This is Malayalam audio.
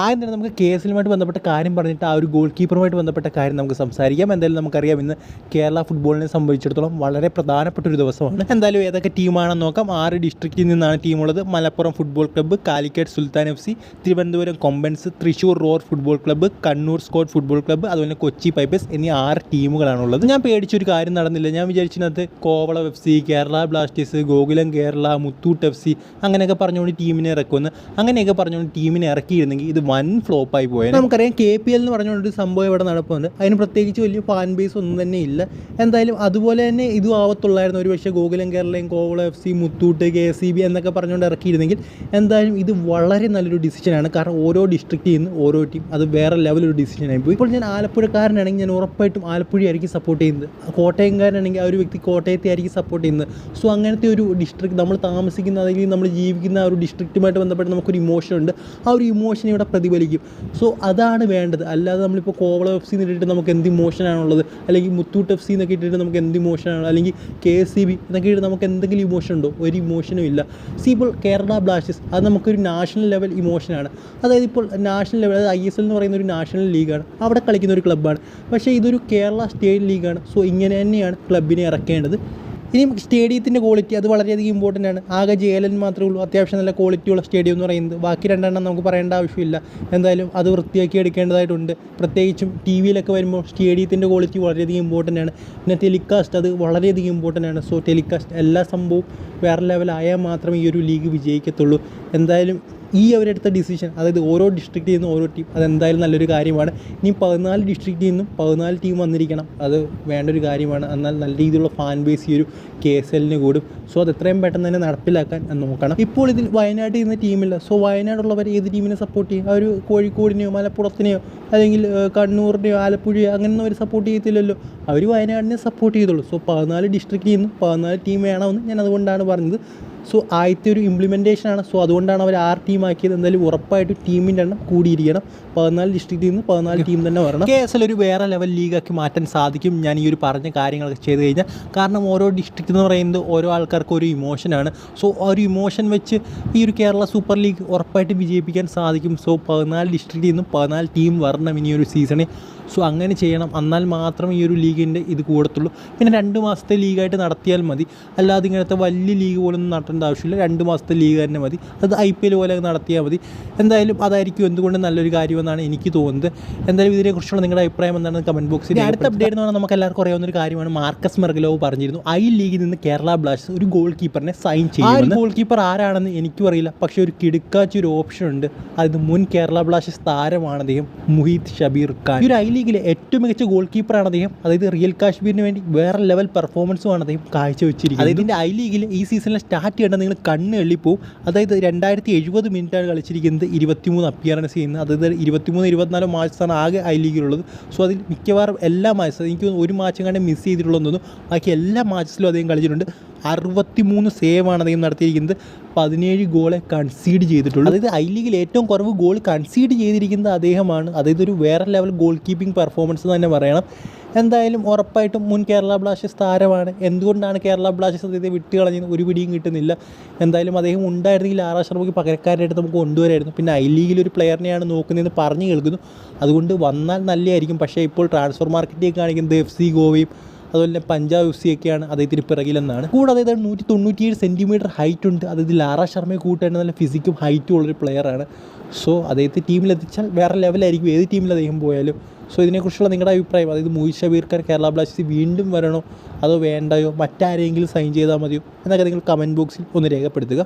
ആദ്യം തന്നെ നമുക്ക് കേസിലുമായിട്ട് ബന്ധപ്പെട്ട കാര്യം പറഞ്ഞിട്ട് ആ ഒരു ഗോൾ കീപ്പറുമായിട്ട് ബന്ധപ്പെട്ട കാര്യം നമുക്ക് സംസാരിക്കാം. എന്തായാലും നമുക്കറിയാം ഇന്ന് കേരള ഫുട്ബോളിനെ സംബന്ധിച്ചിടത്തോളം വളരെ പ്രധാനപ്പെട്ട ഒരു ദിവസമാണ്. എന്തായാലും ഏതൊക്കെ ടീമാണെന്ന് നോക്കാം. 6 ഡിസ്ട്രിക്റ്റിൽ നിന്നാണ് ടീമുള്ളത്. മലപ്പുറം ഫുട്ബോൾ ക്ലബ്ബ്, കാലിക്കറ്റ് സുൽത്താൻ FC, Thiruvananthapuram Kombans, Thrissur roar football club, Kannur Scott football club, അതുപോലെ കൊച്ചി പൈപ്പേഴ്സ് എന്നീ 6 ടീമുകളാണുള്ളത്. ഞാൻ പേടിച്ചൊരു കാര്യം നടന്നില്ല. ഞാൻ വിചാരിച്ചത് Kovalam FC, Kerala Blasters, Gokulam Kerala, Muthoot FC അങ്ങനെയൊക്കെ പറഞ്ഞുകൊണ്ട് ടീമിനെ ഇറക്കുമെന്ന്. അങ്ങനെയൊക്കെ പറഞ്ഞുകൊണ്ട് ടീമിനെ ഇറക്കിയിരുന്നെങ്കിൽ ഇത് വൻ ഫ്ലോപ്പായി പോയത്. നമുക്കറിയാം KPL എന്ന് പറഞ്ഞുകൊണ്ടൊരു സംഭവം ഇവിടെ നടപ്പുണ്ട്. അതിന് പ്രത്യേകിച്ച് വലിയ ഫാൻ ബേസ് ഒന്നും തന്നെ ഇല്ല. എന്തായാലും അതുപോലെ തന്നെ ഇതും ആവത്തുള്ളായിരുന്നു. ഒരു പക്ഷേ ഗോകുലം കേരളയും കോവളം FC, മുത്തൂട്ട്, KCB എന്നൊക്കെ പറഞ്ഞുകൊണ്ട് ഇറക്കിയിരുന്നെങ്കിൽ എന്തായാലും ഇത് വളരെ നല്ലൊരു ഡിസിഷനാണ്. കാരണം ഓരോ ഡിസ്ട്രിക്റ്റിൽ നിന്ന് ഓരോ ടീം അത് വേറെ ലെവലൊരു ഡിസിഷനായി പോയി. ഇപ്പോൾ ഞാൻ ആലപ്പുഴക്കാരനാണെങ്കിൽ ഞാൻ ഉറപ്പായിട്ടും ആലപ്പുഴയായിരിക്കും സപ്പോർട്ട് ചെയ്യുന്നത്. കോട്ടയംകാരനാണെങ്കിൽ ആ ഒരു വ്യക്തി കോട്ടയത്തെ ആയിരിക്കും സപ്പോർട്ട് ചെയ്യുന്നത്. സോ അങ്ങനത്തെ ഒരു ഡിസ്ട്രിക്ട് നമ്മൾ താമസിക്കുന്ന അല്ലെങ്കിൽ നമ്മൾ ജീവിക്കുന്ന ആ ഒരു ഡിസ്ട്രിക്റ്റുമായിട്ട് ബന്ധപ്പെട്ട് നമുക്കൊരു ഇമോഷൻ ഉണ്ട്. ആ ഒരു ഇമോഷൻ ഇവിടെ പ്രതിഫലിക്കും. സോ അതാണ് വേണ്ടത്. അല്ലാതെ നമ്മളിപ്പോൾ കോവളം FC ഇട്ടിട്ട് നമുക്ക് എന്ത് ഇമോഷനാണുള്ളത്, അല്ലെങ്കിൽ മുത്തൂട്ട് FC എന്നൊക്കെ ഇട്ടിട്ട് നമുക്ക് എന്ത് ഇമോഷനാണ്, അല്ലെങ്കിൽ KCB എന്നൊക്കെ ഇട്ട് നമുക്ക് എന്തെങ്കിലും ഇമോഷൻ ഉണ്ടോ? ഒരു ഇമോഷനും ഇല്ല. ഇപ്പോൾ കേരള ബ്ലാസ്റ്റേഴ്സ് അത് നമുക്കൊരു നാഷണൽ ലെവൽ ഇമോഷനാണ്. അതായത് ഇപ്പോൾ നാഷണൽ ലെവൽ, അതായത് ISL എന്ന് പറയുന്ന ഒരു നാഷണൽ ലീഗാണ്. അവിടെ കളിക്കുന്ന ഒരു ക്ലബ്ബാണ്. പക്ഷേ ഇതൊരു കേരള സ്റ്റേറ്റ് ലീഗാണ്. സോ ഇങ്ങനെ തന്നെയാണ് ക്ലബിനെ ഇറക്കേണ്ടത്. ഇനി സ്റ്റേഡിയത്തിൻ്റെ ക്വാളിറ്റി അത് വളരെയധികം ഇമ്പോർട്ടൻ്റ് ആണ്. ആകെ JLN മാത്രമേ ഉള്ളൂ അത്യാവശ്യം നല്ല ക്വാളിറ്റിയുള്ള സ്റ്റേഡിയം എന്ന് പറയുന്നത്. ബാക്കി 2 നമുക്ക് പറയേണ്ട ആവശ്യമില്ല. എന്തായാലും അത് വൃത്തിയാക്കി എടുക്കേണ്ടതായിട്ടുണ്ട്. പ്രത്യേകിച്ചും TV-യിലൊക്കെ വരുമ്പോൾ സ്റ്റേഡിയത്തിൻ്റെ ക്വാളിറ്റി വളരെയധികം ഇമ്പോർട്ടൻ്റ് ആണ്. പിന്നെ ടെലികാസ്റ്റ് അത് വളരെയധികം ഇമ്പോർട്ടൻ്റ് ആണ്. സോ ടെലികാസ്റ്റ് എല്ലാ സംഭവവും വേറെ ലെവലായാൽ മാത്രമേ ഈ ഒരു ലീഗ് വിജയിക്കത്തുള്ളൂ. എന്തായാലും ഈ അവരെടുത്ത ഡിസിഷൻ, അതായത് ഓരോ ഡിസ്ട്രിക്റ്റിൽ നിന്നും ഓരോ ടീം, അതെന്തായാലും നല്ലൊരു കാര്യമാണ്. ഇനി 14 ഡിസ്ട്രിക്റ്റിൽ നിന്നും 14 ടീം വന്നിരിക്കണം. അത് വേണ്ടൊരു കാര്യമാണ്. എന്നാൽ നല്ല രീതിയിലുള്ള ഫാൻ ബേസ് ഈ ഒരു KSLന് കൂടും. സോ അത് എത്രയും പെട്ടെന്ന് തന്നെ നടപ്പിലാക്കാൻ നോക്കണം. ഇപ്പോൾ ഇതിൽ വയനാട്ടിൽ നിന്ന് ടീമില്ല. സോ വയനാടുള്ളവർ ഏത് ടീമിനെ സപ്പോർട്ട് ചെയ്യും? ആ ഒരു കോഴിക്കോടിനെയോ മലപ്പുറത്തിനെയോ അല്ലെങ്കിൽ കണ്ണൂരിനെയോ ആലപ്പുഴയോ അങ്ങനെയൊന്നും അവർ സപ്പോർട്ട് ചെയ്യത്തില്ലല്ലോ. അവർ വയനാടിനെ സപ്പോർട്ട് ചെയ്തുള്ളൂ. സോ 14 ഡിസ്ട്രിക്റ്റിൽ നിന്നും 14 ടീം വേണമെന്ന് ഞാൻ അതുകൊണ്ടാണ് പറഞ്ഞത്. സോ ആദ്യത്തെ ഒരു ഇംപ്ലിമെൻറ്റേഷനാണ്. സോ അതുകൊണ്ടാണ് അവർ 6 ടീമാക്കിയത്. എന്തായാലും ഉറപ്പായിട്ടും ടീമിൻ്റെ എണ്ണം കൂടിയിരിക്കണം. 14 ഡിസ്ട്രിക്റ്റിൽ നിന്ന് 14 ടീം തന്നെ വരണം. KSL ഒരു വേറെ ലെവൽ ലീഗാക്കി മാറ്റാൻ സാധിക്കും ഞാൻ ഈ ഒരു പറഞ്ഞ കാര്യങ്ങളൊക്കെ ചെയ്ത് കഴിഞ്ഞാൽ. കാരണം ഓരോ ഡിസ്ട്രിക്റ്റ് എന്ന് പറയുന്നത് ഓരോ ആൾക്കാർക്ക് ഒരു ഇമോഷനാണ്. സോ ആ ഒരു ഇമോഷൻ വെച്ച് ഈ ഒരു കേരള സൂപ്പർ ലീഗ് ഉറപ്പായിട്ടും വിജയിപ്പിക്കാൻ സാധിക്കും. സോ 14 ഡിസ്ട്രിക്റ്റിൽ നിന്നും 14 ടീം വരണം ഇനി ഒരു സീസണിൽ. സോ അങ്ങനെ ചെയ്യണം. എന്നാൽ മാത്രമേ ഈ ഒരു ലീഗിൻ്റെ ഇത് കൂടത്തുള്ളൂ. പിന്നെ 2 മാസത്തെ ലീഗായിട്ട് നടത്തിയാൽ മതി. അല്ലാതെ ഇങ്ങനത്തെ വലിയ ലീഗ് പോലൊന്നും നടത്തേണ്ട ആവശ്യമില്ല. 2 മാസത്തെ ലീഗ് തന്നെ മതി. അത് IPL പോലെ നടത്തിയാൽ മതി. എന്തായാലും അതായിരിക്കും എന്തുകൊണ്ട് നല്ലൊരു കാര്യമെന്നാണ് എനിക്ക് തോന്നുന്നത്. എന്തായാലും ഇതിനെക്കുറിച്ചുള്ള നിങ്ങളുടെ അഭിപ്രായം എന്താണെന്ന് കമൻറ്റ് ബോക്സിൽ. അടുത്ത അപ്ഡേറ്റ് എന്ന് പറഞ്ഞാൽ നമുക്ക് എല്ലാവർക്കും അറിയാവുന്ന ഒരു കാര്യമാണ്. മാർക്കസ് മെർഗലോവ് പറഞ്ഞിരുന്നു ലീഗിൽ നിന്ന് കേരള ബ്ലാസ്റ്റേഴ്സ് ഒരു ഗോൾ കീപ്പറിനെ സൈൻ ചെയ്യും. ആ ഗോൾ കീപ്പർ ആരാണെന്ന് എനിക്കും അറിയില്ല. പക്ഷേ ഒരു കിടുക്കാച്ച ഒരു ഓപ്ഷൻ ഉണ്ട്. അത് മുൻ കേരള ബ്ലാസ്റ്റേഴ്സ് താരമാണ് അദ്ദേഹം, മുഹീത് ഷബീർ ഖാൻ. ഈ ലീഗിലെ ഏറ്റവും മികച്ച ഗോൾ കീപ്പറാണ് അദ്ദേഹം. അതായത് റിയൽ കാശ്മീരിന് വേണ്ടി വേറെ ലെവൽ പെർഫോമൻസുമാണ് അദ്ദേഹം കാഴ്ചവെച്ചിരിക്കുന്നത്. അതായത് ഇതിൻ്റെ ലീഗിൽ ഈ സീസണിൽ സ്റ്റാർട്ട് ചെയ്യേണ്ട നിങ്ങൾ കണ്ണ് എള്ളിപ്പോവും. അതായത് 2070 മിനിറ്റാണ് കളിച്ചിരിക്കുന്നത്. 23 അപ്പിയറൻസ് ചെയ്യുന്നത്. അതായത് 23-24 മാച്ചസാണ് ആകെ ലീഗിലുള്ളത്. സോ അതിൽ മിക്കവാറും എല്ലാ മാച്ചസും, എനിക്ക് ഒരു മാച്ചും കണ്ട് മിസ് ചെയ്തിട്ടുള്ളതെന്ന് തോന്നുന്നു. ബാക്കി എല്ലാ മാച്ചസിലും അദ്ദേഹം കളിച്ചിട്ടുണ്ട്. 63 സേവാണ് അദ്ദേഹം നടത്തിയിരിക്കുന്നത്. 17 ഗോളെ കൺസീഡ് ചെയ്തിട്ടുള്ളൂ. അതായത് ലീഗിൽ ഏറ്റവും കുറവ് ഗോൾ കൺസീഡ് ചെയ്തിരിക്കുന്നത് അദ്ദേഹമാണ്. അതായത് ഒരു വേറെ ലെവൽ ഗോൾ കീപ്പിംഗ് പെർഫോമൻസ് തന്നെ പറയണം. എന്തായാലും ഉറപ്പായിട്ടും മുൻ കേരള ബ്ലാസ്റ്റേഴ്സ് താരമാണ്. എന്തുകൊണ്ടാണ് കേരള ബ്ലാസ്റ്റേഴ്സ് അദ്ദേഹത്തെ വിട്ട് കളഞ്ഞത് ഒരു പിടിയും കിട്ടുന്നില്ല. എന്തായാലും അദ്ദേഹം ഉണ്ടായിരുന്നെങ്കിൽ ആർ ശർമ്മയ്ക്ക് പകരക്കാരായിട്ട് നമുക്ക് കൊണ്ടുവരായിരുന്നു. പിന്നെ ലീഗിൽ ഒരു പ്ലെയറിനെയാണ് നോക്കുന്നതെന്ന് പറഞ്ഞു കേൾക്കുന്നു. അതുകൊണ്ട് വന്നാൽ നല്ലതായിരിക്കും. പക്ഷേ ഇപ്പോൾ ട്രാൻസ്ഫർ മാർക്കറ്റിലേക്ക് കാണിക്കുന്നത് FC ഗോവയും അതുപോലെ തന്നെ പഞ്ചാബ് FC ഒക്കെയാണ് അദ്ദേഹത്തിന് പിറകിലെന്നാണ്. കൂടാതെ 197 സെൻറ്റിമീറ്റർ ഹൈറ്റ് ഉണ്ട്. അതായത് ലാറ ശർമ്മയെ കൂട്ടായിട്ട് നല്ല ഫിസിക്കും ഹൈറ്റും ഉള്ളൊരു പ്ലെയറാണ്. സോ അദ്ദേഹത്തെ ടീമിലെത്തിച്ചാൽ വേറെ ലെവലായിരിക്കും ഏത് ടീമിൽ അദ്ദേഹം പോയാലും. സോ ഇതിനെക്കുറിച്ചുള്ള നിങ്ങളുടെ അഭിപ്രായം, അതായത് മുഹീത് ഷബീർ ഖാൻ കേരള ബ്ലാസ്റ്റേഴ്സ് വീണ്ടും വരണോ അതോ വേണ്ടയോ, മറ്റാരെങ്കിലും സൈൻ ചെയ്താൽ മതിയോ എന്നൊക്കെ നിങ്ങൾ കമൻറ്റ് ബോക്സിൽ ഒന്ന് രേഖപ്പെടുത്തുക.